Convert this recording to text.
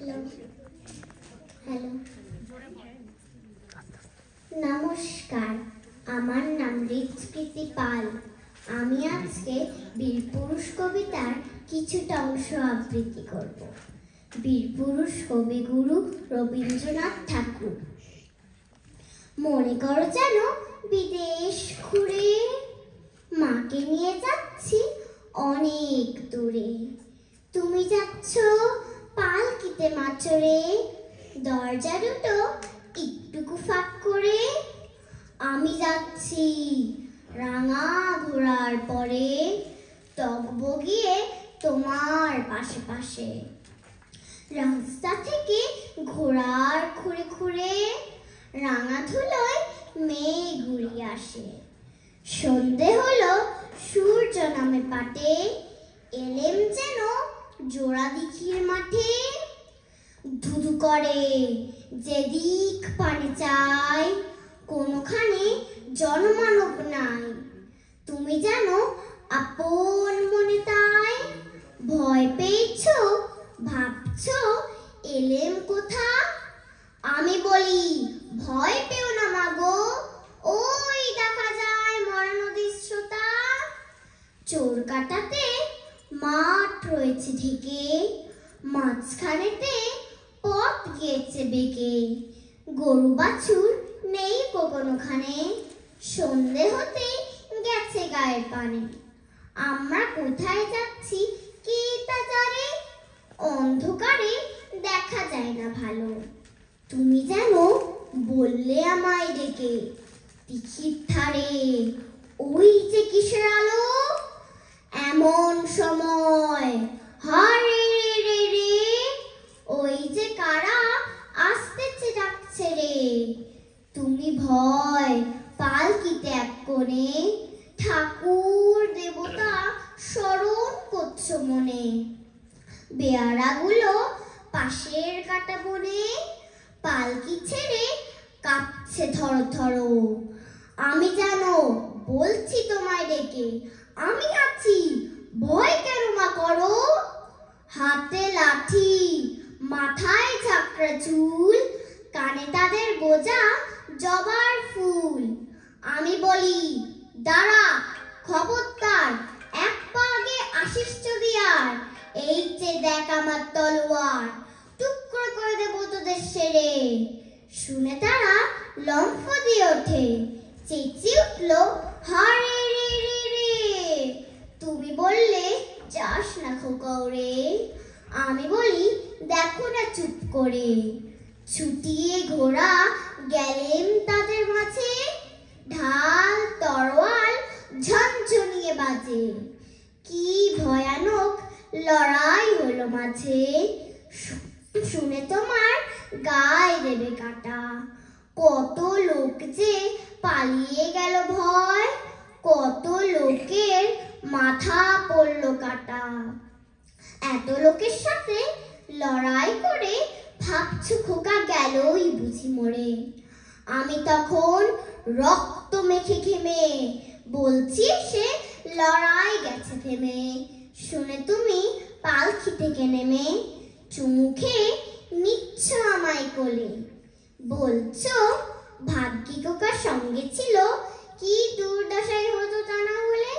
Hello, নমস্কার। আমার নাম রিতস্মৃতি পাল। আমি আজকে বীরপুরুষ কবিতার কিছুটা অংশ আবৃত্তি করব। বীরপুরুষ কবিগুরু রবীন্দ্রনাথ ঠাকুর। মনে করো যেন বিদেশ ঘুরে মাকে নিয়ে যাচ্ছি অনেক দূরে। তুমি যাচ্ছ পালকিতে মাচরে, দরজা দুটো একটুকু ফাঁক করে। আমি যাচ্ছি রাঙা ঘোড়ার পরে, টগবগিয়ে তোমার পাশে পাশে। রাস্তা থেকে ঘোড়ার খুঁড়ে খুঁড়ে রাঙা ধুলোয় মেয়ে ঘুরিয়ে আসে। সন্ধে হলো, সূর্য নামে পাটে, এলেম যেন জোড়া দিঘির মাঠে। ধুধু করে যেদিক পানে চাই, কোনোখানে জনমানব নাই। তুমি জানো আপন মনে তাই, ভয় পেয়েছো ভাবছো এলেম কোথা। আমি বলি ভয় পেও না মাগো, ওই দেখা যায় মরা নদীর স্রোতা। চোর কাটাতে মাঠ রয়েছে ঢেকে, মাঝখানেতে পথ গিয়েছে বেঁকে। গরু বাছুর নেই কোনোখানে, সন্ধে হতে গেছে গায়ের পানে। আমরা কোথায় যাচ্ছি কে তা জানে, অন্ধকারে দেখা যায় না ভালো। তুমি যেন বললে আমায় ডেকে, দিঘির ধারে ওই যে কিসের আলো। এমন সময় হারে রে রে রে, ওই যে কারা আসতেছে ডাকছে রে। তুমি ভয় পালকিতে এক কোণে, ঠাকুর দেবতা স্মরণ করছো মনে। বেয়ারাগুলো পাশের কাটা বনে, পালকি ছেড়ে কাঁপছে থরো থরো। আমি জানো বলছি তোমায় ডেকে, আমি আছি ভয় কেন মা করো। হাতে লাঠি মাথায় ঝাঁকড়া চুল, কানে তাদের গোজা জবার ফুল। আমি বলি দাঁড়া খবরদার, এক পা আগে আসিস যদি আর। এই যে দেখ আমার তলোয়ার, টুকরো করে দেবো তোদের সেরে। শুনে তারা লম্ফ দিয়ে ওঠে, চেঁচিয়ে উঠলো হারে রে রে রে। তুমি বললে যাস না খোকরে, আমি বলি দেখো না চুপ করে। ছুটিয়ে ঘোড়া গেলেম তাদের মাঝে, ঢাল তরোয়াল ঝনঝনিয়ে বাজে। কি ভয়ানক লড়াই হলো মাঝে, শুনে তোমার গায়ে দেবে কাটা। কত লোক যে পালিয়ে গেল ভয়, কত লোকের মাথা পড়লো কাটা। এত লোকের সাথে লড়াই করে ভাবছো খোকা গেলই বুঝি মরে। আমি তখন রক্ত মেখে ঘেমে বলছি সে লড়াই গেছে থেমে। শুনে তুমি পালকি থেকে নেমে চুমু খেয়ে নিচ্ছ আমায় কোলে, বলছো ভাগ্যি খোকার সঙ্গে ছিল কি দুর্দশাই হতো তা না হলে।